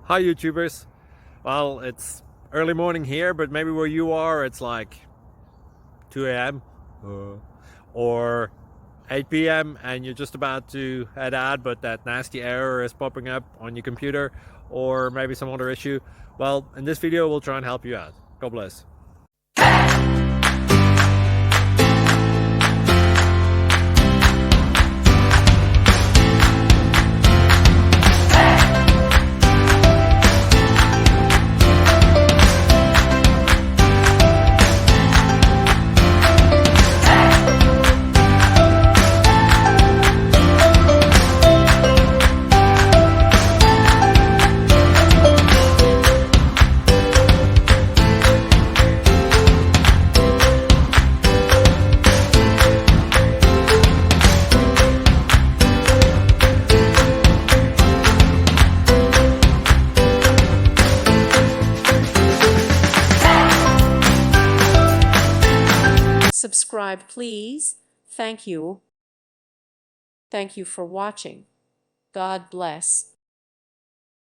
Hi YouTubers. Well, it's early morning here, but maybe where you are it's like 2 a.m. Or 8 p.m. and you're just about to head out, but that nasty error is popping up on your computer, or maybe some other issue. Well, in this video we'll try and help you out. God bless. Subscribe, please. Thank you. Thank you for watching. God bless.